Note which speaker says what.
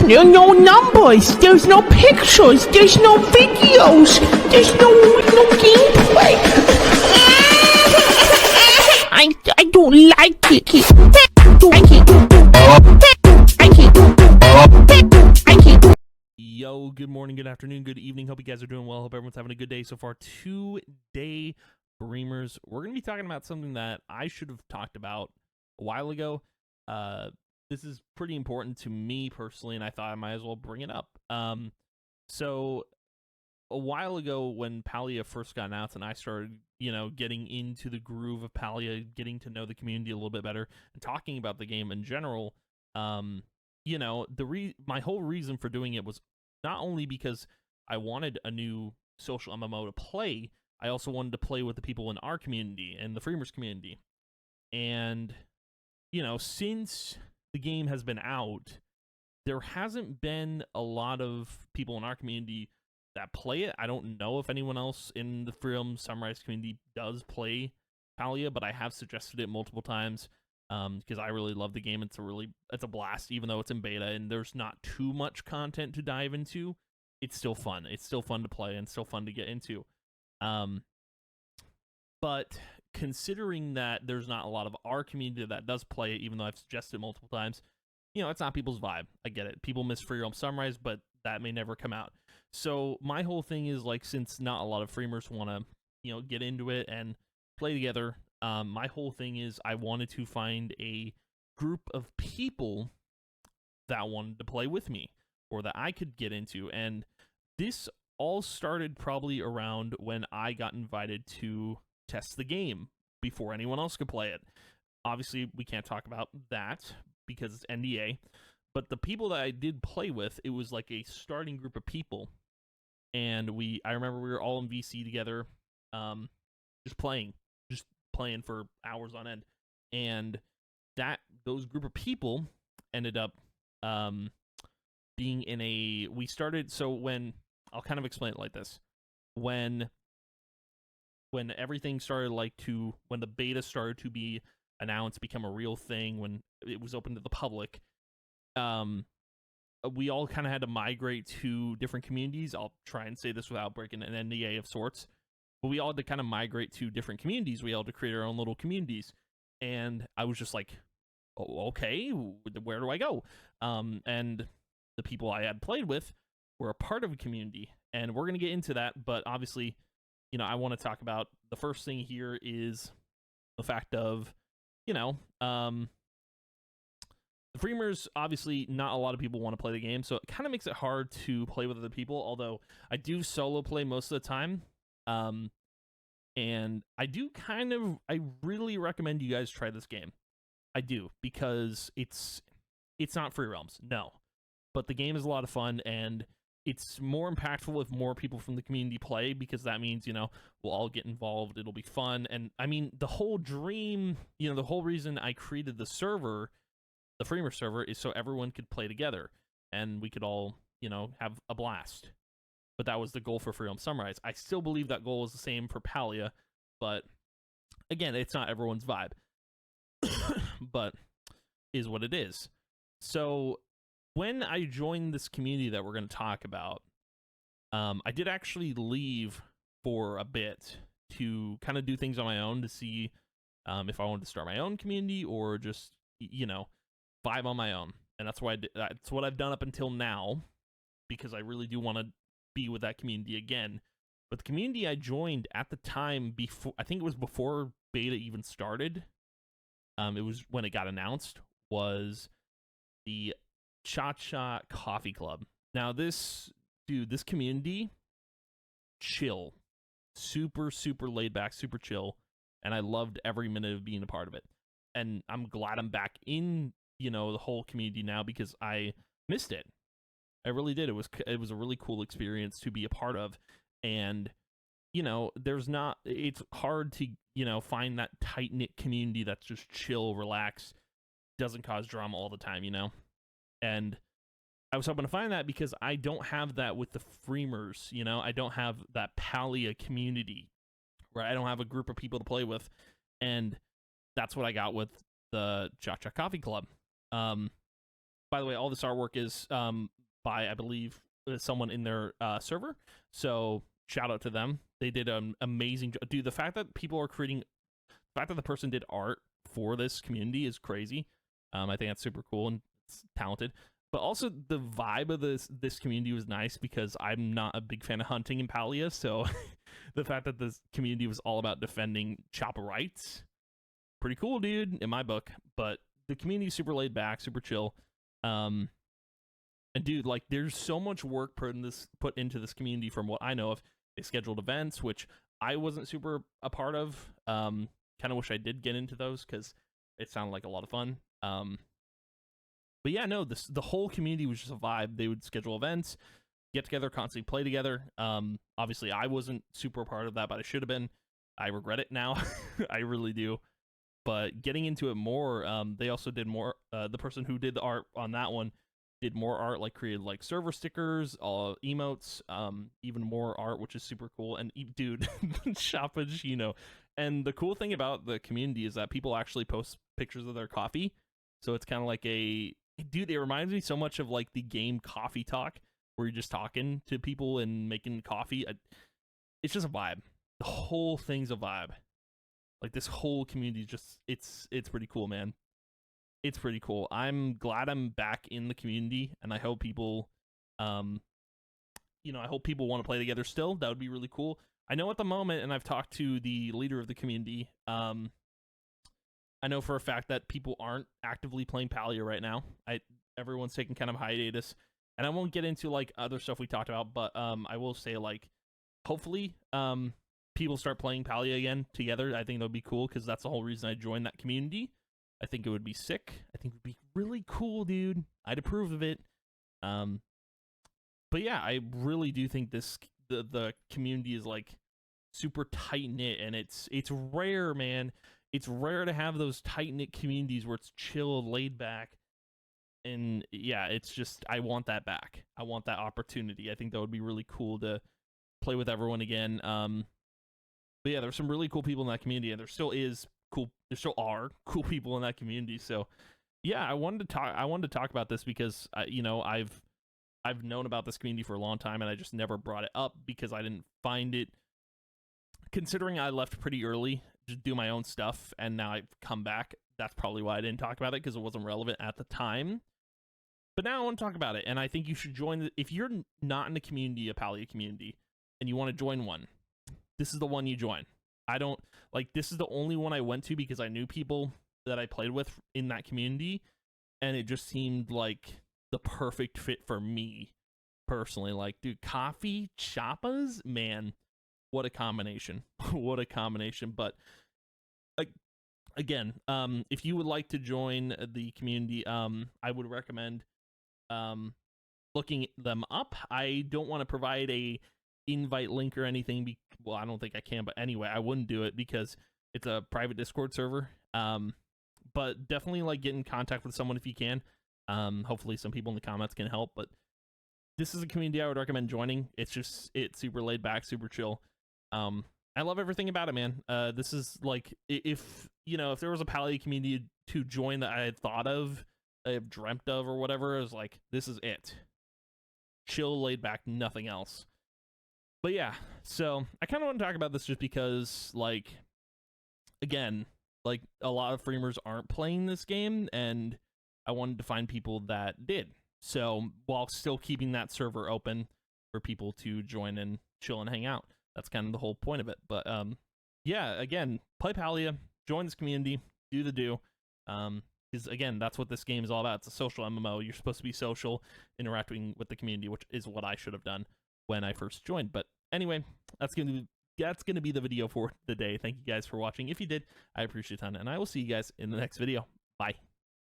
Speaker 1: no numbers, there's no pictures, there's no videos, there's no gameplay. I don't like it.
Speaker 2: Yo, good morning, good afternoon, good evening. Hope you guys are doing well. Hope everyone's having a good day so far. Today, Breamers, we're going to be talking about something that I should have talked about a while ago. This is pretty important to me personally, and I thought I might as well bring it up. So a while ago when Palia first got announced and I started, getting into the groove of Palia, getting to know the community a little bit better, and talking about the game in general, my whole reason for doing it was not only because I wanted a new social MMO to play, I also wanted to play with the people in our community and the Freemers community. And, since the game has been out, there hasn't been a lot of people in our community that play it. I don't know if anyone else in the Freedom Sunrise community does play Palia, but I have suggested it multiple times because I really love the game. It's a blast, even though it's in beta and there's not too much content to dive into. It's still fun. It's still fun to play and still fun to get into. But considering that there's not a lot of our community that does play it, even though I've suggested it multiple times, it's not people's vibe. I get it. People miss Free Realm Sunrise, but that may never come out. So my whole thing is, since not a lot of Freemers want to, get into it and play together, my whole thing is I wanted to find a group of people that wanted to play with me or that I could get into. And this all started probably around when I got invited to test the game before anyone else could play it. Obviously, we can't talk about that because it's NDA, but the people that I did play with, it was like a starting group of people, and I remember we were all in VC together, just playing for hours on end, and those group of people ended up being in I'll kind of explain it like this. When everything started when the beta started to be announced, become a real thing, when it was open to the public, we all kind of had to migrate to different communities. I'll try and say this without breaking an NDA of sorts, but we all had to kind of migrate to different communities. We all had to create our own little communities, and I was just like, oh, okay, where do I go? And the people I had played with were a part of a community, and we're going to get into that, but obviously, I want to talk about the first thing here is the fact of, the Freemers, obviously, not a lot of people want to play the game, so it kind of makes it hard to play with other people, although I do solo play most of the time. And I really recommend you guys try this game. I do, because it's not Free Realms, no. But the game is a lot of fun, and it's more impactful if more people from the community play, because that means, we'll all get involved, it'll be fun. And, I mean, the whole dream, the whole reason I created the server, the Freemer server, is so everyone could play together, and we could all, have a blast. But that was the goal for Free Realm Sunrise. I still believe that goal is the same for Palia, but, again, it's not everyone's vibe. But is what it is. So when I joined this community that we're going to talk about, I did actually leave for a bit to kind of do things on my own to see if I wanted to start my own community or just, vibe on my own. And that's that's what I've done up until now, because I really do want to be with that community again. But the community I joined at the time, I think it was before beta even started, it was when it got announced, was the Cha-Cha Coffee Club. Now this community, chill, super, super laid back, super chill, and I loved every minute of being a part of it. And I'm glad I'm back in, the whole community now, because I missed it. I really did. It was a really cool experience to be a part of. And, it's hard to, find that tight-knit community that's just chill, relax, doesn't cause drama all the time, And I was hoping to find that, because I don't have that with the Freemers, I don't have that Palia community, where I don't have a group of people to play with, and that's what I got with the Cha-Cha Coffee Club. by the way, all this artwork is by, I believe, someone in their server. So shout out to them. They did an amazing job. Dude, the fact that people are creating, the fact that the person did art for this community is crazy. I think that's super cool and it's talented. But also the vibe of this community was nice because I'm not a big fan of hunting in Palia. So the fact that this community was all about defending chopper rights, pretty cool, dude, in my book. But the community is super laid back, super chill. And dude, like, there's so much work put into this community from what I know of. They scheduled events, which I wasn't super a part of. Kind of wish I did get into those because it sounded like a lot of fun. But yeah, no, the whole community was just a vibe. They would schedule events, get together, constantly play together. Obviously, I wasn't super a part of that, but I should have been. I regret it now. I really do. But getting into it more, they also did more. The person who did the art on that one did more art, like created like server stickers, emotes, even more art, which is super cool. And dude, Shopagino. And the cool thing about the community is that people actually post pictures of their coffee. So it's kind of like dude, it reminds me so much of like the game Coffee Talk, where you're just talking to people and making coffee. It's just a vibe. The whole thing's a vibe. Like, this whole community just, it's pretty cool, man. It's pretty cool. I'm glad I'm back in the community, and I hope people, I hope people want to play together still. That would be really cool. I know at the moment, and I've talked to the leader of the community, I know for a fact that people aren't actively playing Palia right now. Everyone's taking kind of hiatus, and I won't get into like other stuff we talked about, but I will say, like, hopefully people start playing Palia again together. I think that would be cool because that's the whole reason I joined that community. I think it would be sick. I think it would be really cool, dude. I'd approve of it. But yeah, I really do think the community is like super tight knit, and it's rare, man. It's rare to have those tight knit communities where it's chill, laid back, and yeah, it's just, I want that back. I want that opportunity. I think that would be really cool to play with everyone again. But yeah, there's some really cool people in that community, and there still are cool people in that community. So yeah, I wanted to talk about this because I've known about this community for a long time, and I just never brought it up because I didn't find it, considering I left pretty early to do my own stuff, and now I've come back. That's probably why I didn't talk about it, because it wasn't relevant at the time. But now I want to talk about it, and I think you should join. If you're not in the community, a Palia community, and you want to join one, this is the one you join. This is the only one I went to because I knew people that I played with in that community, and it just seemed like the perfect fit for me personally. Like, dude, coffee, chappas, man, what a combination. What a combination. But again, if you would like to join the community, I would recommend looking them up. I don't want to provide a invite link or anything. Well, I don't think I can, but anyway, I wouldn't do it because it's a private Discord server. But definitely, like, get in contact with someone if you can. Hopefully some people in the comments can help, but this is a community I would recommend joining. It's super laid back, super chill. I love everything about it, man. This is like, if there was a Palia community to join that I had thought of, I have dreamt of, or whatever, it was like, this is it. Chill, laid back, nothing else. But yeah, so I kind of want to talk about this just because, like, again, like, a lot of streamers aren't playing this game, and I wanted to find people that did. So while still keeping that server open for people to join and chill and hang out. That's kind of the whole point of it. But yeah, again, play Palia, join this community, do the do. Because again, that's what this game is all about. It's a social MMO. You're supposed to be social, interacting with the community, which is what I should have done when I first joined. But anyway, that's gonna be the video for the day. Thank you guys for watching. If you did, I appreciate it a ton, and I will see you guys in the next video. Bye.